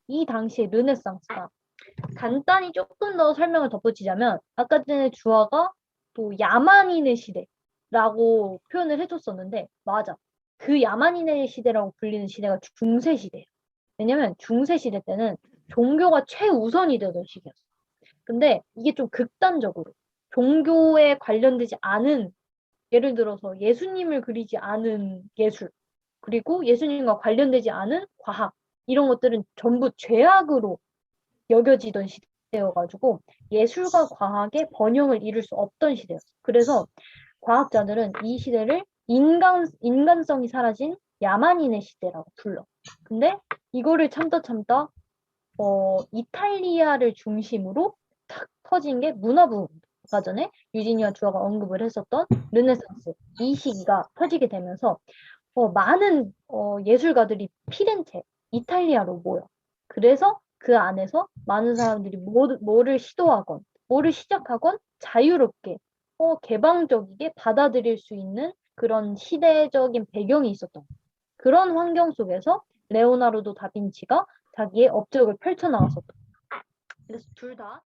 이 당시의 르네상스가 간단히 조금 더 설명을 덧붙이자면 아까 전에 주아가 또 야만인의 시대라고 표현을 해줬었는데 맞아. 그 야만인의 시대라고 불리는 시대가 중세 시대예요. 왜냐면 중세 시대 때는 종교가 최우선이 되던 시기였어. 근데 이게 좀 극단적으로 종교에 관련되지 않은 예를 들어서 예수님을 그리지 않은 예술 그리고 예수님과 관련되지 않은 과학 이런 것들은 전부 죄악으로 여겨지던 시대여가지고 예술과 과학의 번영을 이룰 수 없던 시대였어. 그래서 과학자들은 이 시대를 인간성이 사라진 야만인의 시대라고 불러. 근데 이거를 참다 이탈리아를 중심으로 탁 터진 게 문화부. 아까 전에 유진이와 주아가 언급을 했었던 르네상스 이 시기가 터지게 되면서 많은 예술가들이 피렌체, 이탈리아로 모여. 그래서 그 안에서 많은 사람들이 뭐를 시도하건, 뭐를 시작하건 자유롭게, 개방적이게 받아들일 수 있는 그런 시대적인 배경이 있었던 그런 환경 속에서 레오나르도 다빈치가 자기의 업적을 펼쳐나갔었던. 그래서 둘 다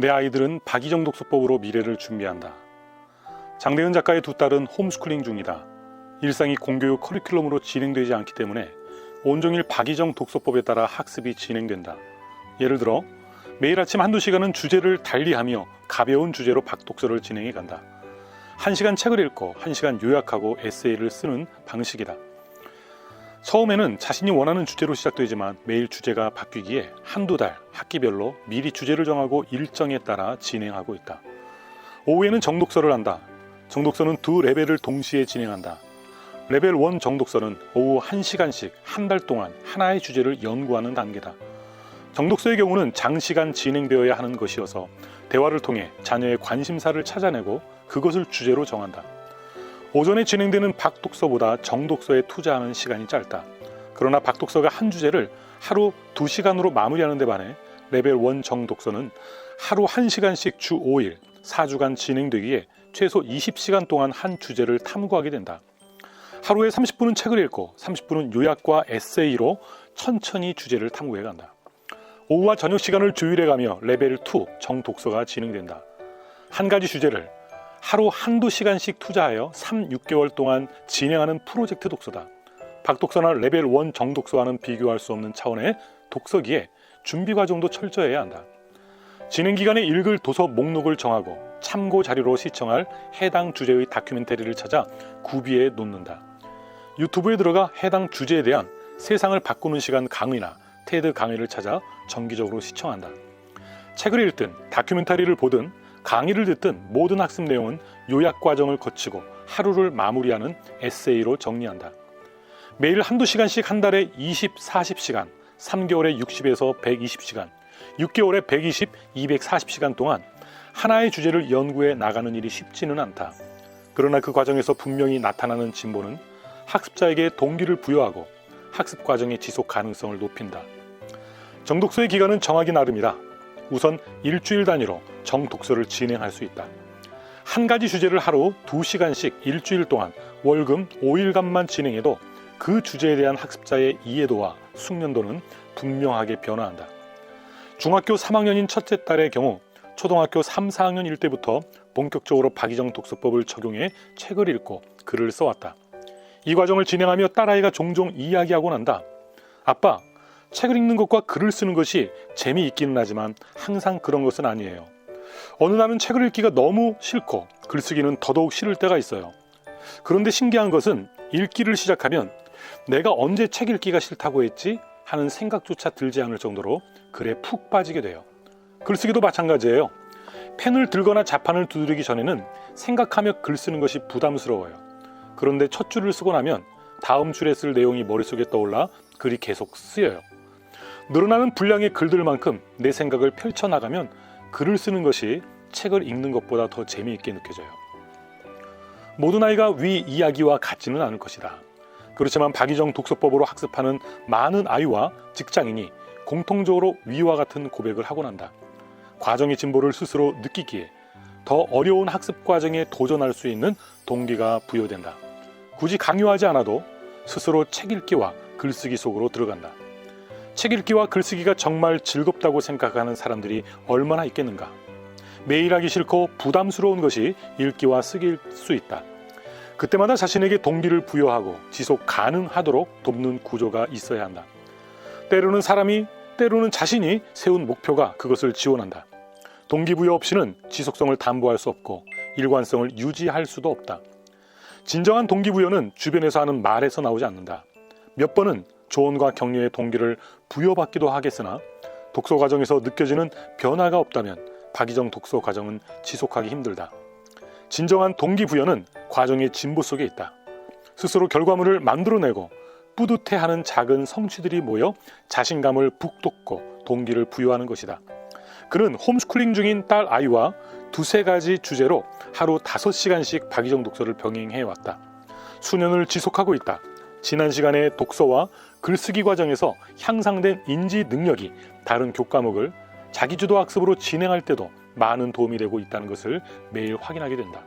내 아이들은 박이정 독서법으로 미래를 준비한다. 장대은 작가의 두 딸은 홈스쿨링 중이다. 일상이 공교육 커리큘럼으로 진행되지 않기 때문에 온종일 박이정 독서법에 따라 학습이 진행된다. 예를 들어 매일 아침 한두 시간은 주제를 달리하며 가벼운 주제로 박독서를 진행해 간다. 1시간 책을 읽고 1시간 요약하고 에세이를 쓰는 방식이다. 처음에는 자신이 원하는 주제로 시작되지만 매일 주제가 바뀌기에 한두 달 학기별로 미리 주제를 정하고 일정에 따라 진행하고 있다. 오후에는 정독서를 한다. 정독서는 두 레벨을 동시에 진행한다. 레벨 1 정독서는 오후 1시간씩 한 달 동안 하나의 주제를 연구하는 단계다. 정독서의 경우는 장시간 진행되어야 하는 것이어서 대화를 통해 자녀의 관심사를 찾아내고 그것을 주제로 정한다. 오전에 진행되는 박독서보다 정독서에 투자하는 시간이 짧다. 그러나 박독서가 한 주제를 하루 2시간으로 마무리하는 데 반해 레벨 1 정독서는 하루 1시간씩 주 5일, 4주간 진행되기에 최소 20시간 동안 한 주제를 탐구하게 된다. 하루에 30분은 책을 읽고 30분은 요약과 에세이로 천천히 주제를 탐구해 간다. 오후와 저녁 시간을 조율해가며 레벨 2 정독서가 진행된다. 한 가지 주제를 하루 한두 시간씩 투자하여 3, 6개월 동안 진행하는 프로젝트 독서다. 박독서나 레벨 1 정독서와는 비교할 수 없는 차원의 독서기에 준비 과정도 철저해야 한다. 진행 기간에 읽을 도서 목록을 정하고 참고 자료로 시청할 해당 주제의 다큐멘터리를 찾아 구비해 놓는다. 유튜브에 들어가 해당 주제에 대한 세상을 바꾸는 시간 강의나 테드 강의를 찾아 정기적으로 시청한다. 책을 읽든 다큐멘터리를 보든 강의를 듣든 모든 학습 내용은 요약 과정을 거치고 하루를 마무리하는 에세이로 정리한다. 매일 한두 시간씩 한 달에 20, 40시간, 3개월에 60에서 120시간, 6개월에 120, 240시간 동안 하나의 주제를 연구해 나가는 일이 쉽지는 않다. 그러나 그 과정에서 분명히 나타나는 진보는 학습자에게 동기를 부여하고 학습 과정의 지속 가능성을 높인다. 정독서의 기간은 정하기 나름이다. 우선 일주일 단위로 정독서를 진행할 수 있다. 한 가지 주제를 하루 2시간씩 일주일 동안 월금 5일간만 진행해도 그 주제에 대한 학습자의 이해도와 숙련도는 분명하게 변화한다. 중학교 3학년인 첫째 딸의 경우 초등학교 3, 4학년일 때부터 본격적으로 박이정 독서법을 적용해 책을 읽고 글을 써왔다. 이 과정을 진행하며 딸아이가 종종 이야기하곤 한다. 아빠, 책을 읽는 것과 글을 쓰는 것이 재미있기는 하지만 항상 그런 것은 아니에요. 어느 날은 책을 읽기가 너무 싫고 글쓰기는 더더욱 싫을 때가 있어요. 그런데 신기한 것은 읽기를 시작하면 내가 언제 책 읽기가 싫다고 했지? 하는 생각조차 들지 않을 정도로 글에 푹 빠지게 돼요. 글쓰기도 마찬가지예요. 펜을 들거나 자판을 두드리기 전에는 생각하며 글 쓰는 것이 부담스러워요. 그런데 첫 줄을 쓰고 나면 다음 줄에 쓸 내용이 머릿속에 떠올라 글이 계속 쓰여요. 늘어나는 분량의 글들만큼 내 생각을 펼쳐나가면 글을 쓰는 것이 책을 읽는 것보다 더 재미있게 느껴져요. 모든 아이가 위 이야기와 같지는 않을 것이다. 그렇지만 박이정 독서법으로 학습하는 많은 아이와 직장인이 공통적으로 위와 같은 고백을 하고 난다. 과정의 진보를 스스로 느끼기에 더 어려운 학습 과정에 도전할 수 있는 동기가 부여된다. 굳이 강요하지 않아도 스스로 책 읽기와 글쓰기 속으로 들어간다. 책 읽기와 글쓰기가 정말 즐겁다고 생각하는 사람들이 얼마나 있겠는가. 매일 하기 싫고 부담스러운 것이 읽기와 쓰기일 수 있다. 그때마다 자신에게 동기를 부여하고 지속 가능하도록 돕는 구조가 있어야 한다. 때로는 사람이, 때로는 자신이 세운 목표가 그것을 지원한다. 동기부여 없이는 지속성을 담보할 수 없고 일관성을 유지할 수도 없다. 진정한 동기부여는 주변에서 하는 말에서 나오지 않는다. 몇 번은 조언과 격려의 동기를 부여받기도 하겠으나 독서 과정에서 느껴지는 변화가 없다면 박이정 독서 과정은 지속하기 힘들다. 진정한 동기부여는 과정의 진보 속에 있다. 스스로 결과물을 만들어내고 뿌듯해하는 작은 성취들이 모여 자신감을 북돋고 동기를 부여하는 것이다. 그는 홈스쿨링 중인 딸 아이와 두세 가지 주제로 하루 5시간씩 박이정 독서를 병행해왔다. 수년을 지속하고 있다. 지난 시간에 독서와 글쓰기 과정에서 향상된 인지 능력이 다른 교과목을 자기주도 학습으로 진행할 때도 많은 도움이 되고 있다는 것을 매일 확인하게 된다.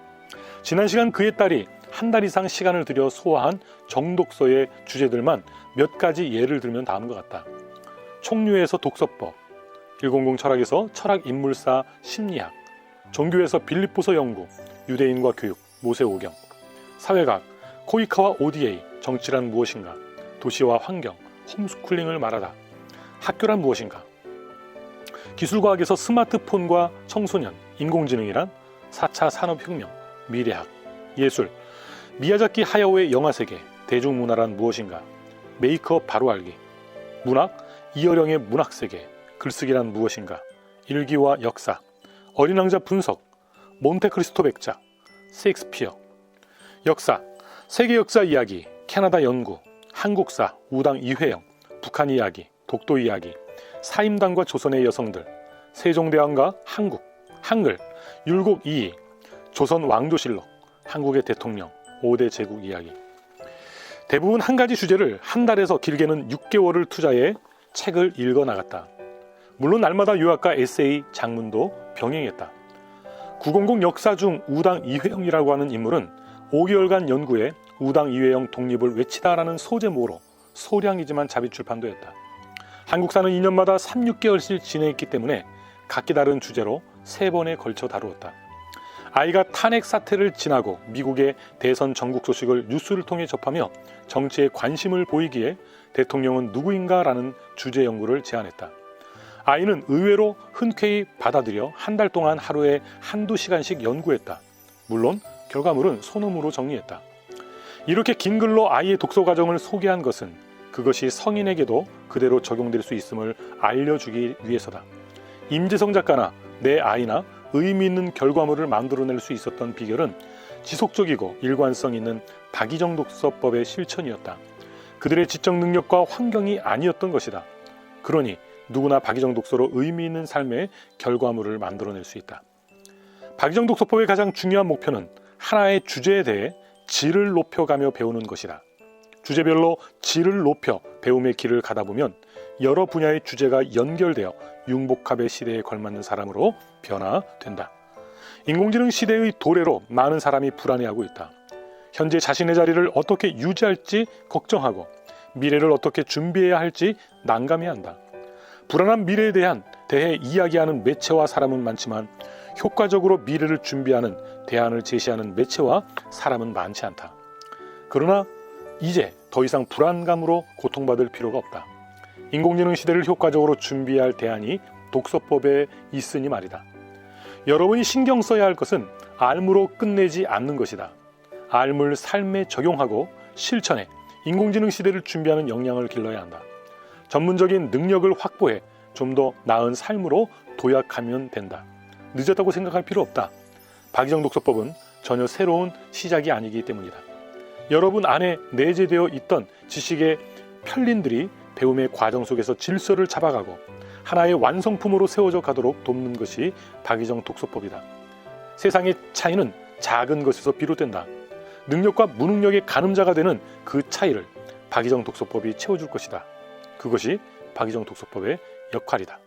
지난 시간 그의 딸이 한 달 이상 시간을 들여 소화한 정독서의 주제들만 몇 가지 예를 들면 다음과 같다. 총류에서 독서법, 100 철학에서 철학인물사 심리학, 종교에서 빌립보서 연구, 유대인과 교육, 모세오경, 사회학, 코이카와 ODA, 정치란 무엇인가, 도시와 환경, 홈스쿨링을 말하다, 학교란 무엇인가, 기술과학에서 스마트폰과 청소년, 인공지능이란, 4차 산업혁명, 미래학, 예술, 미야자키 하야오의 영화세계, 대중문화란 무엇인가, 메이크업 바로 알기, 문학, 이어령의 문학세계, 글쓰기란 무엇인가, 일기와 역사, 어린왕자 분석, 몬테크리스토 백작, 셰익스피어, 역사, 세계 역사 이야기, 캐나다 연구, 한국사, 우당 이회영, 북한 이야기, 독도 이야기, 사임당과 조선의 여성들, 세종대왕과 한국, 한글, 율곡 이이, 조선 왕조실록, 한국의 대통령, 5대 제국 이야기. 대부분 한 가지 주제를 한 달에서 길게는 6개월을 투자해 책을 읽어 나갔다. 물론 날마다 요약과 에세이, 장문도 병행했다. 900 역사 중 우당 이회영이라고 하는 인물은 5개월간 연구에 우당 이회영 독립을 외치다라는 소제모로 소량이지만 자비 출판되었다. 한국사는 2년마다 3, 6개월씩 진행했기 때문에 각기 다른 주제로 3번에 걸쳐 다루었다. 아이가 탄핵 사태를 지나고 미국의 대선 전국 소식을 뉴스를 통해 접하며 정치에 관심을 보이기에 대통령은 누구인가라는 주제 연구를 제안했다. 아이는 의외로 흔쾌히 받아들여 한 달 동안 하루에 1~2시간씩 연구했다. 물론 결과물은 소놈으로 정리했다. 이렇게 긴 글로 아이의 독서 과정을 소개한 것은 그것이 성인에게도 그대로 적용될 수 있음을 알려주기 위해서다. 임재성 작가나 내 아이나 의미 있는 결과물을 만들어낼 수 있었던 비결은 지속적이고 일관성 있는 박이정 독서법의 실천이었다. 그들의 지적 능력과 환경이 아니었던 것이다. 그러니 누구나 박이정 독서로 의미 있는 삶의 결과물을 만들어낼 수 있다. 박이정 독서법의 가장 중요한 목표는 하나의 주제에 대해 질을 높여가며 배우는 것이다. 주제별로 질을 높여 배움의 길을 가다 보면 여러 분야의 주제가 연결되어 융복합의 시대에 걸맞는 사람으로 변화된다. 인공지능 시대의 도래로 많은 사람이 불안해하고 있다. 현재 자신의 자리를 어떻게 유지할지 걱정하고 미래를 어떻게 준비해야 할지 난감해한다. 불안한 미래에 대해 이야기하는 매체와 사람은 많지만 효과적으로 미래를 준비하는 대안을 제시하는 매체와 사람은 많지 않다. 그러나 이제 더 이상 불안감으로 고통받을 필요가 없다. 인공지능 시대를 효과적으로 준비할 대안이 독서법에 있으니 말이다. 여러분이 신경 써야 할 것은 알무로 끝내지 않는 것이다. 알무를 삶에 적용하고 실천해 인공지능 시대를 준비하는 역량을 길러야 한다. 전문적인 능력을 확보해 좀 더 나은 삶으로 도약하면 된다. 늦었다고 생각할 필요 없다. 박이정 독서법은 전혀 새로운 시작이 아니기 때문이다. 여러분 안에 내재되어 있던 지식의 편린들이 배움의 과정 속에서 질서를 잡아가고 하나의 완성품으로 세워져 가도록 돕는 것이 박이정 독서법이다. 세상의 차이는 작은 것에서 비롯된다. 능력과 무능력의 가늠자가 되는 그 차이를 박이정 독서법이 채워줄 것이다. 그것이 박이정 독서법의 역할이다.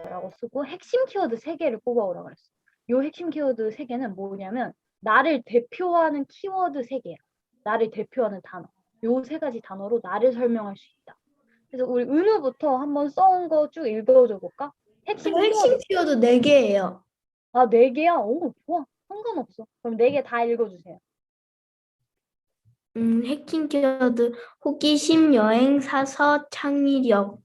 라고 쓰고 핵심 키워드 3개를 뽑아오라고 그랬어. 요 핵심 키워드 3개는 뭐냐면 나를 대표하는 키워드 3개야. 나를 대표하는 단어. 요 3가지 단어로 나를 설명할 수 있다. 그래서 우리 은우부터 한번 써온 거 쭉 읽어줘 볼까? 핵심 키워드. 키워드 4개예요. 아, 4개야? 오, 좋아. 상관없어. 그럼 4개 다 읽어주세요. 해킹 키워드 호기심, 여행, 사서, 창의력.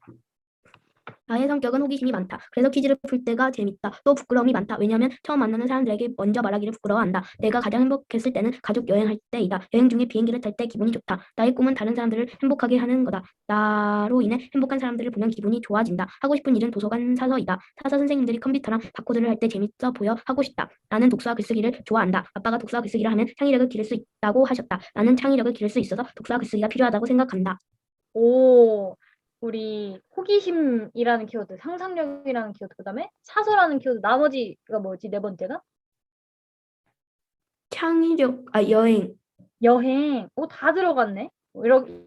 나의 성격은 호기심이 많다. 그래서 퀴즈를 풀 때가 재밌다. 또 부끄러움이 많다. 왜냐하면 처음 만나는 사람들에게 먼저 말하기를 부끄러워한다. 내가 가장 행복했을 때는 가족 여행할 때이다. 여행 중에 비행기를 탈 때 기분이 좋다. 나의 꿈은 다른 사람들을 행복하게 하는 거다. 나로 인해 행복한 사람들을 보면 기분이 좋아진다. 하고 싶은 일은 도서관 사서이다. 사서 선생님들이 컴퓨터랑 바코드를 할 때 재밌어 보여 하고 싶다. 나는 독서와 글쓰기를 좋아한다. 아빠가 독서와 글쓰기를 하면 창의력을 기를 수 있다고 하셨다. 나는 창의력을 기를 수 있어서 독서와 글쓰기가 필요하다고 생각한다. 오, 우리 호기심이라는 키워드, 상상력이라는 키워드, 그 다음에 사서라는 키워드, 나머지가 뭐지? 4번째가? 창의력, 여행. 여행. 오, 다 들어갔네.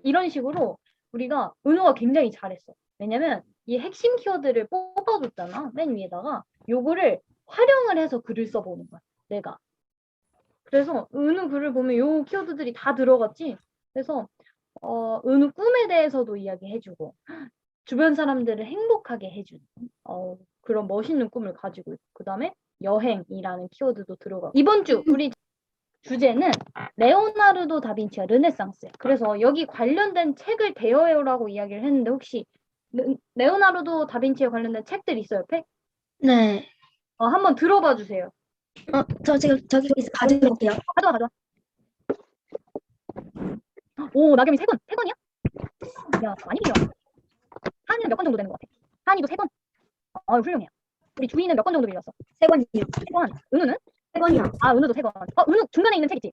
이런 식으로 우리가 은호가 굉장히 잘했어. 왜냐면 이 핵심 키워드를 뽑아줬잖아. 맨 위에다가 요거를 활용을 해서 글을 써보는 거야. 내가. 그래서 은우 글을 보면 요 키워드들이 다 들어갔지. 그래서 은우 꿈에 대해서도 이야기해주고 주변 사람들을 행복하게 해주는 그런 멋있는 꿈을 가지고 있고 그 다음에 여행이라는 키워드도 들어가고 이번 주 우리 주제는 레오나르도 다빈치와 르네상스야. 그래서 여기 관련된 책을 대여해오라고 이야기를 했는데 혹시 레오나르도 다빈치에 관련된 책들 있어요, 옆에? 네. 한번 들어봐 주세요. 저 지금 저기 가지고 올게요. 가져와. 오, 나겸이 3권. 3권이야? 야, 많이 빌려. 한이는 몇 권 정도 되는 것 같아? 한이도 3권. 훌륭해요. 우리 주희는 몇 권 정도 빌렸어? 3권이요. 3권. 은우는? 3권이요. 은우도 3권. 은우 중간에 있는 책 있지?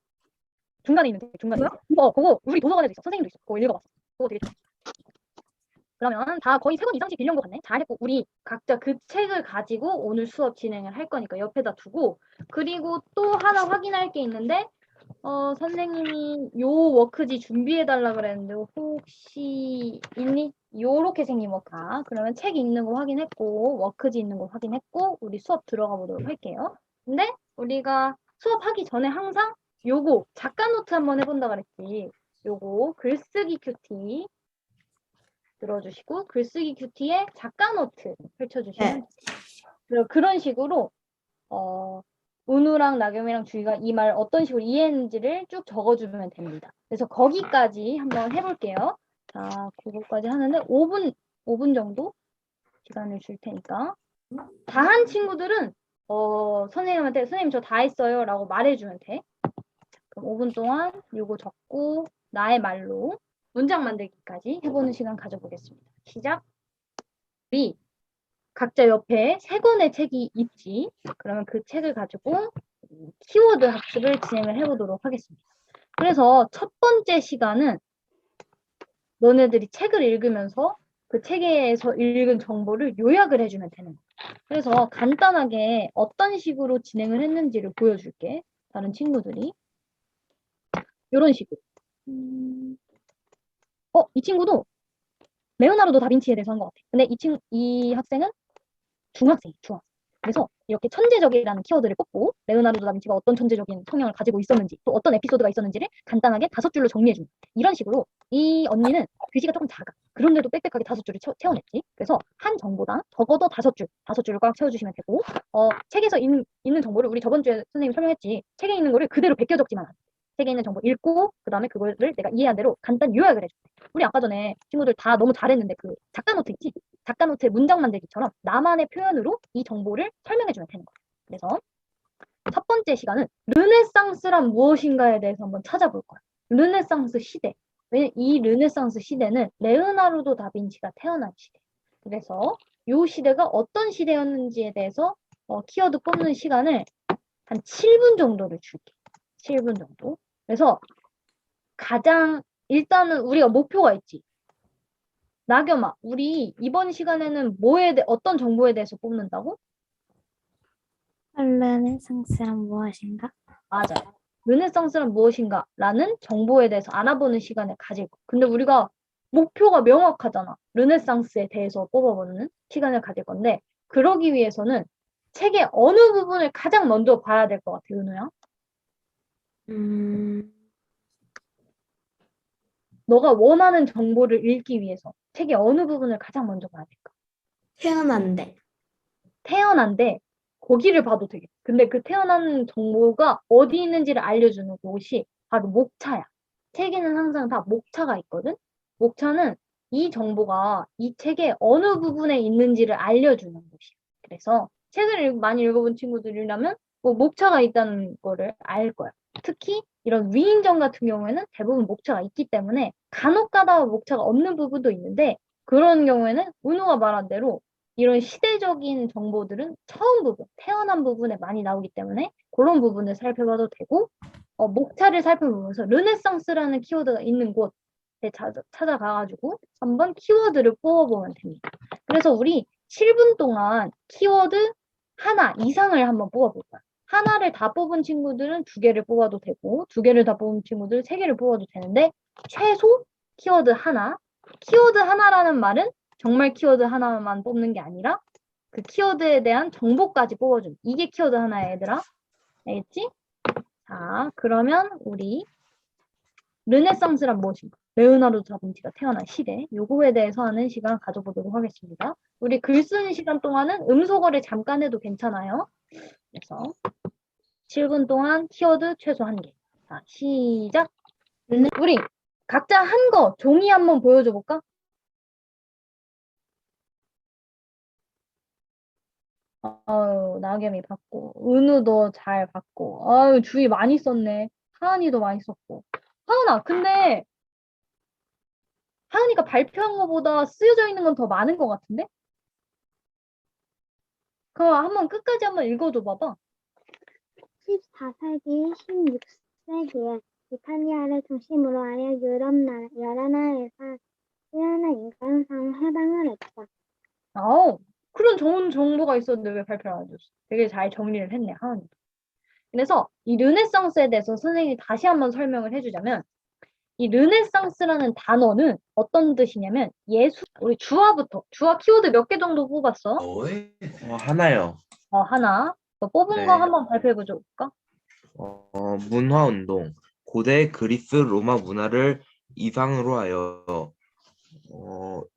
중간에 있는 책. 그거 우리 도서관에도 있어. 선생님도 있어. 그거 읽어봤어. 그거 되게 좋아. 그러면 다 거의 3권 이상씩 빌려온 것 같네. 잘했고 우리 각자 그 책을 가지고 오늘 수업 진행을 할 거니까 옆에다 두고 그리고 또 하나 확인할 게 있는데 선생님이 요 워크지 준비해달라 그랬는데 혹시 있니? 요렇게 생긴 워크. 그러면 책 있는 거 확인했고 워크지 있는 거 확인했고 우리 수업 들어가 보도록 할게요. 근데 우리가 수업하기 전에 항상 요거 작가 노트 한번 해본다 그랬지. 요거 글쓰기 큐티 들어주시고 글쓰기 큐티에 작가 노트 펼쳐주시면 그런 식으로 은우랑 나겸이랑 주희가 이 말 어떤 식으로 이해했는지를 쭉 적어주면 됩니다. 그래서 거기까지 한번 해볼게요. 자, 그거까지 하는데 5분 정도 시간을 줄 테니까 다 한 친구들은 선생님한테 선생님 저 다 했어요 라고 말해주면 돼. 그럼 5분 동안 요거 적고 나의 말로 문장 만들기까지 해보는 시간 가져보겠습니다. 시작! 우리 각자 옆에 3권의 책이 있지. 그러면 그 책을 가지고 키워드 학습을 진행을 해보도록 하겠습니다. 그래서 첫 번째 시간은 너네들이 책을 읽으면서 그 책에서 읽은 정보를 요약을 해주면 되는 거야. 그래서 간단하게 어떤 식으로 진행을 했는지를 보여줄게. 다른 친구들이. 이런 식으로. 이 친구도 레오나르도 다빈치에 대해서 한 것 같아. 근데 이 학생은 중학생이야, 중학생. 그래서 이렇게 천재적이라는 키워드를 뽑고 레오나르도 다빈치가 어떤 천재적인 성향을 가지고 있었는지 또 어떤 에피소드가 있었는지를 간단하게 5줄로 정리해줍니다. 이런 식으로 이 언니는 글씨가 조금 작아. 그런데도 빽빽하게 5줄을 채워냈지. 그래서 한 정보당 적어도 5줄을 꽉 채워주시면 되고 책에서 있는 정보를 우리 저번 주에 선생님이 설명했지. 책에 있는 거를 그대로 베껴 적지만 않아. 책에 있는 정보 읽고 그 다음에 그거를 내가 이해한 대로 간단히 요약을 해줘. 우리 아까 전에 친구들 다 너무 잘했는데 그 작가 노트 있지? 작가 노트의 문장 만들기처럼 나만의 표현으로 이 정보를 설명해주면 되는 거야. 그래서 첫 번째 시간은 르네상스란 무엇인가에 대해서 한번 찾아볼 거야. 르네상스 시대. 왜냐면 이 르네상스 시대는 레오나르도 다빈치가 태어난 시대. 그래서 요 시대가 어떤 시대였는지에 대해서 키워드 뽑는 시간을 한 7분 정도를 줄게. 7분 정도. 그래서 가장 일단은 우리가 목표가 있지. 나겸아, 우리 이번 시간에는 어떤 정보에 대해서 뽑는다고? 르네상스란 무엇인가? 맞아요. 르네상스란 무엇인가? 라는 정보에 대해서 알아보는 시간을 가질 거. 근데 우리가 목표가 명확하잖아. 르네상스에 대해서 뽑아보는 시간을 가질 건데, 그러기 위해서는 책의 어느 부분을 가장 먼저 봐야 될 것 같아, 은우야? 너가 원하는 정보를 읽기 위해서 책의 어느 부분을 가장 먼저 봐야 될까? 태어난대. 태어난데 거기를 봐도 되겠다. 근데 그 태어난 정보가 어디 있는지를 알려주는 곳이 바로 목차야. 책에는 항상 다 목차가 있거든. 목차는 이 정보가 이 책의 어느 부분에 있는지를 알려주는 곳이야. 그래서 책을 많이 읽어본 친구들이라면 뭐 목차가 있다는 거를 알 거야. 특히 이런 위인전 같은 경우에는 대부분 목차가 있기 때문에 간혹 가다 목차가 없는 부분도 있는데 그런 경우에는 은우가 말한 대로 이런 시대적인 정보들은 처음 부분, 태어난 부분에 많이 나오기 때문에 그런 부분을 살펴봐도 되고 목차를 살펴보면서 르네상스라는 키워드가 있는 곳에 찾아가가지고 한번 키워드를 뽑아보면 됩니다. 그래서 우리 7분 동안 키워드 하나 이상을 한번 뽑아볼 거야. 하나를 다 뽑은 친구들은 2개를 뽑아도 되고 2개를 다 뽑은 친구들은 3개를 뽑아도 되는데 최소 키워드 하나. 키워드 하나라는 말은 정말 키워드 하나만 뽑는 게 아니라 그 키워드에 대한 정보까지 뽑아준. 이게 키워드 하나야, 얘들아. 알겠지? 자, 그러면 우리 르네상스란 무엇인가? 레오나르도 다빈치가 태어난 시대. 요거에 대해서 하는 시간 가져보도록 하겠습니다. 우리 글 쓰는 시간 동안은 음소거를 잠깐 해도 괜찮아요. 그래서 7분 동안 키워드 최소 1개. 자, 시작. 우리 각자 한 거 종이 한번 보여줘 볼까? 아유, 나겸이 봤고, 은우도 잘 봤고, 아유, 주의 많이 썼네. 하은이도 많이 썼고. 하은아, 근데 하은이가 발표한 것보다 쓰여져 있는 건 더 많은 것 같은데? 그럼 한번 끝까지 한번 읽어줘 봐봐. 14세기, 16세기에 이탈리아를 중심으로 하여 유럽 여러 나라에서 뛰어난 인간상 해방을 했다. 아우, 그런 좋은 정보가 있었는데 왜 발표를 안 해줬어? 되게 잘 정리를 했네, 하은이. 그래서 이 르네상스에 대해서 선생님이 다시 한번 설명을 해주자면, 이 르네상스라는 단어는 어떤 뜻이냐면 우리 주어부터 주어 키워드 몇 개 정도 뽑았어? 하나요. 하나. 뽑은 네. 거 한번 발표해 볼까? 문화운동. 고대 그리스 로마 문화를 이상으로 하여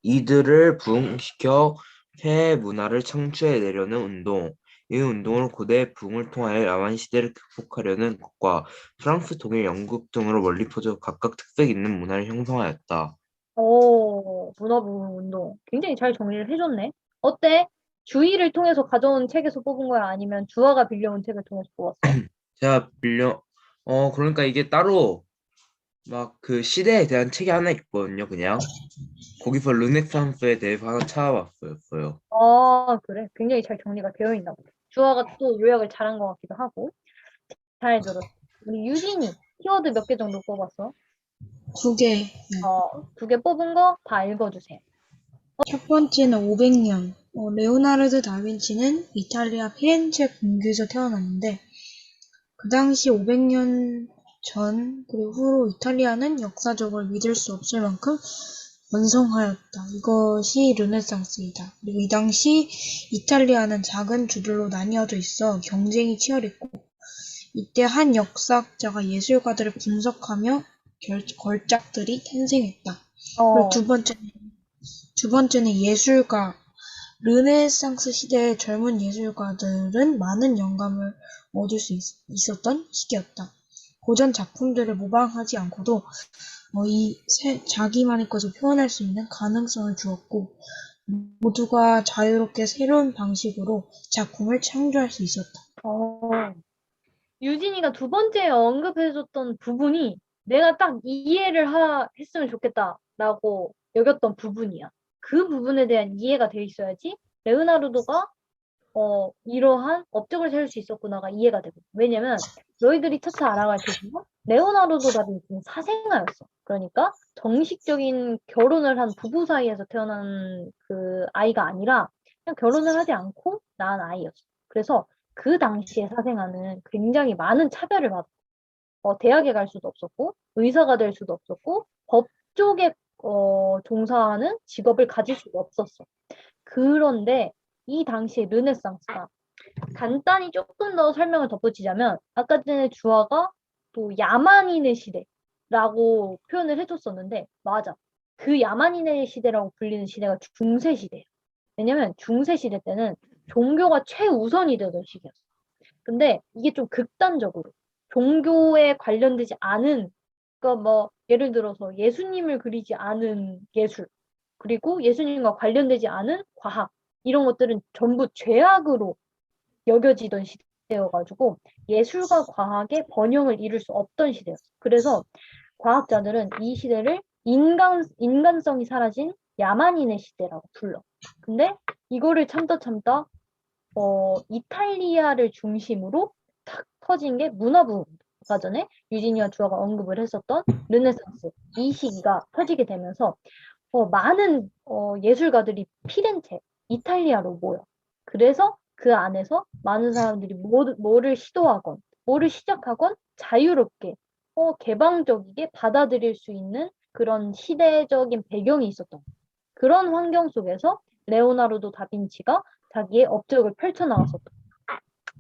이들을 부흥시켜 새 문화를 창출해내려는 운동. 이 운동을 고대 부흥을 통하여 야만 시대를 극복하려는 것과 프랑스, 독일, 영국 등으로 멀리 퍼져 각각 특색 있는 문화를 형성하였다. 문화부흥 운동. 굉장히 잘 정리를 해줬네. 어때? 주의를 통해서 가져온 책에서 뽑은 거야? 아니면 주아가 빌려온 책을 통해서 뽑았어? 제가 그러니까 이게 따로 막 그 시대에 대한 책이 하나 있거든요. 그냥 거기서 르네상스에 대해서 하나 찾아봤어요. 그래. 굉장히 잘 정리가 되어 있나 보다. 주아가 또 요약을 잘한 것 같기도 하고. 잘 들었어. 우리 유진이 키워드 몇 개 정도 뽑았어? 2개. 2개 뽑은 거 다 읽어주세요. 첫 번째는 500년. 레오나르도 다빈치는 이탈리아 피렌체 근교에서 태어났는데 그 당시 500년 전 그리고 후로 이탈리아는 역사적으로 믿을 수 없을 만큼 번성하였다. 이것이 르네상스이다. 그리고 이 당시 이탈리아는 작은 주들로 나뉘어져 있어 경쟁이 치열했고 이때 한 역사학자가 예술가들을 분석하며 걸작들이 탄생했다. 그리고 두 번째는 예술가. 르네상스 시대의 젊은 예술가들은 많은 영감을 얻을 수 있었던 시기였다. 고전 작품들을 모방하지 않고도 자기만의 것을 표현할 수 있는 가능성을 주었고 모두가 자유롭게 새로운 방식으로 작품을 창조할 수 있었다. 유진이가 두 번째 언급해줬던 부분이 내가 딱 이해를 했으면 좋겠다라고 여겼던 부분이야. 그 부분에 대한 이해가 돼 있어야지 레오나르도가 이러한 업적을 세울 수 있었구나가 이해가 되고. 왜냐면 너희들이 차차 알아갈 테지만 레오나르도 다빈치는 사생아였어. 그러니까 정식적인 결혼을 한 부부 사이에서 태어난 그 아이가 아니라 그냥 결혼을 하지 않고 낳은 아이였어. 그래서 그 당시에 사생아는 굉장히 많은 차별을 받았어. 대학에 갈 수도 없었고 의사가 될 수도 없었고 법 쪽에 종사하는 직업을 가질 수도 없었어. 그런데 이 당시에 르네상스가 간단히 조금 더 설명을 덧붙이자면 아까 전에 주아가 또 야만인의 시대라고 표현을 해줬었는데 맞아. 그 야만인의 시대라고 불리는 시대가 중세 시대예요. 왜냐면 중세 시대 때는 종교가 최우선이 되던 시기였어. 근데 이게 좀 극단적으로 종교에 관련되지 않은 그러니까 뭐 예를 들어서 예수님을 그리지 않은 예술 그리고 예수님과 관련되지 않은 과학 이런 것들은 전부 죄악으로 여겨지던 시대여가지고 예술과 과학의 번영을 이룰 수 없던 시대였어. 그래서 과학자들은 이 시대를 인간성이 사라진 야만인의 시대라고 불러. 근데 이거를 참다 이탈리아를 중심으로 탁 터진 게 문화부. 아까 전에 유진이와 주아가 언급을 했었던 르네상스. 이 시기가 터지게 되면서 많은 예술가들이 피렌체, 이탈리아로 모여. 그래서 그 안에서 많은 사람들이 뭐를 시도하건, 뭐를 시작하건 자유롭게, 개방적이게 받아들일 수 있는 그런 시대적인 배경이 있었던 그런 환경 속에서 레오나르도 다빈치가 자기의 업적을 펼쳐나갔었던.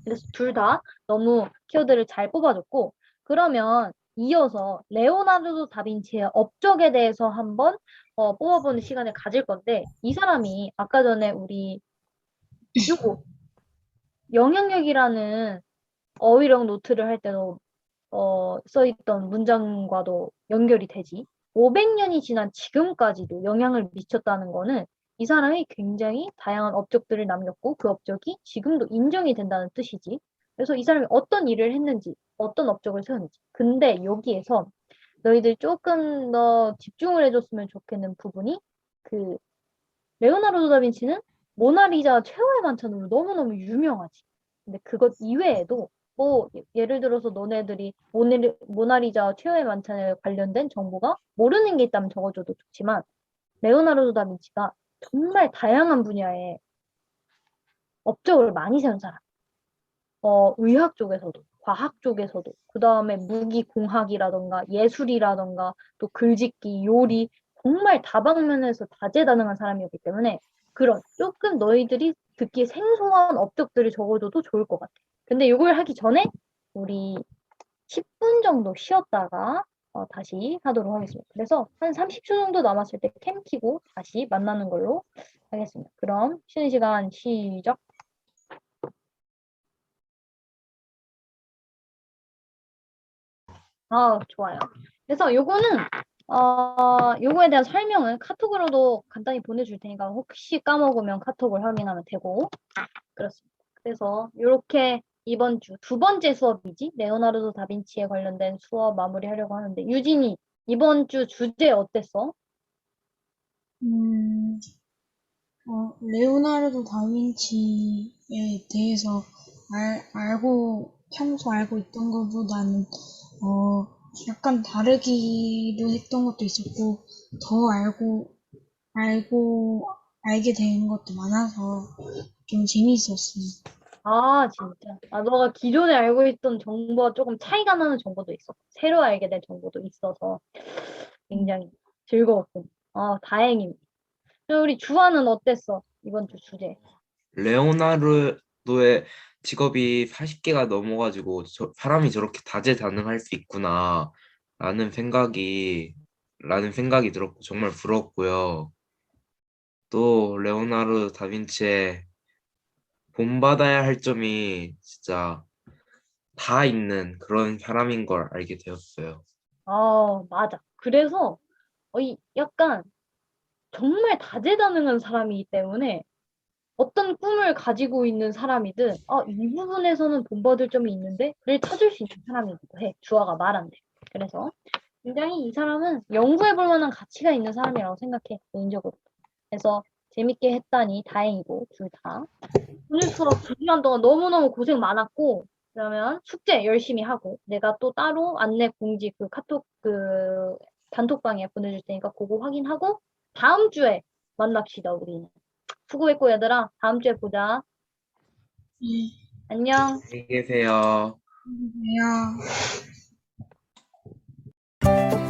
그래서 둘 다 너무 키워드를 잘 뽑아줬고, 그러면 이어서 레오나르도 다빈치의 업적에 대해서 한번 뽑아보는 시간을 가질 건데, 이 사람이 아까 전에 우리 요거 영향력이라는 어휘력 노트를 할 때도 써있던 문장과도 연결이 되지. 500년이 지난 지금까지도 영향을 미쳤다는 거는 이 사람이 굉장히 다양한 업적들을 남겼고 그 업적이 지금도 인정이 된다는 뜻이지. 그래서 이 사람이 어떤 일을 했는지, 어떤 업적을 세웠는지. 근데 여기에서 너희들 조금 더 집중을 해줬으면 좋겠는 부분이 그 레오나르도 다빈치는 모나리자 최후의 만찬으로 너무너무 유명하지. 근데 그것 이외에도 뭐 예를 들어서 너네들이 모나리자 최후의 만찬에 관련된 정보가 모르는 게 있다면 적어줘도 좋지만 레오나르도 다빈치가 정말 다양한 분야에 업적을 많이 세운 사람. 의학 쪽에서도, 과학 쪽에서도, 그 다음에 무기공학이라던가 예술이라던가 또 글짓기, 요리, 정말 다방면에서 다재다능한 사람이었기 때문에 그런 조금 너희들이 듣기에 생소한 업적들을 적어줘도 좋을 것 같아. 근데 이걸 하기 전에 우리 10분 정도 쉬었다가 다시 하도록 하겠습니다. 그래서 한 30초 정도 남았을 때 캠 키고 다시 만나는 걸로 하겠습니다. 그럼 쉬는 시간 시작. 좋아요. 그래서 요거에 대한 설명은 카톡으로도 간단히 보내줄 테니까 혹시 까먹으면 카톡을 확인하면 되고. 그렇습니다. 그래서 이렇게 이번 주 두 번째 수업이지. 레오나르도 다빈치에 관련된 수업 마무리하려고 하는데 유진이 이번 주 주제 어땠어? 레오나르도 다빈치에 대해서 평소 알고 있던 것보다는, 약간 다르기도 했던 것도 있었고, 더 알게 된 것도 많아서 좀 재미있었어. 진짜. 너가 기존에 알고 있던 정보와 조금 차이가 나는 정보도 있어. 새로 알게 된 정보도 있어서 굉장히 즐거웠군. 다행입니다. 그럼 우리 주아는 어땠어? 이번 주 주제. 레오나르도의 직업이 40개가 넘어가지고 사람이 저렇게 다재다능할 수 있구나 라는 생각이 들었고 정말 부러웠고요. 또 레오나르도 다빈치의 본받아야 할 점이 진짜 다 있는 그런 사람인 걸 알게 되었어요. 맞아. 그래서 약간 정말 다재다능한 사람이기 때문에 어떤 꿈을 가지고 있는 사람이든 이 부분에서는 본받을 점이 있는데 를 찾을 수 있는 사람이기도 해. 주아가 말한 대로. 그래서 굉장히 이 사람은 연구해볼 만한 가치가 있는 사람이라고 생각해. 개인적으로. 그래서 재밌게 했다니 다행이고 둘 다. 오늘 수업 2시간 동안 너무너무 고생 많았고 그러면 숙제 열심히 하고 내가 또 따로 안내 공지 그 카톡 그 단톡방에 보내줄 테니까 그거 확인하고 다음 주에 만납시다 우리는. 수고했고 얘들아 다음 주에 보자. 네, 안녕. 안녕히 계세요. 안녕히 계세요.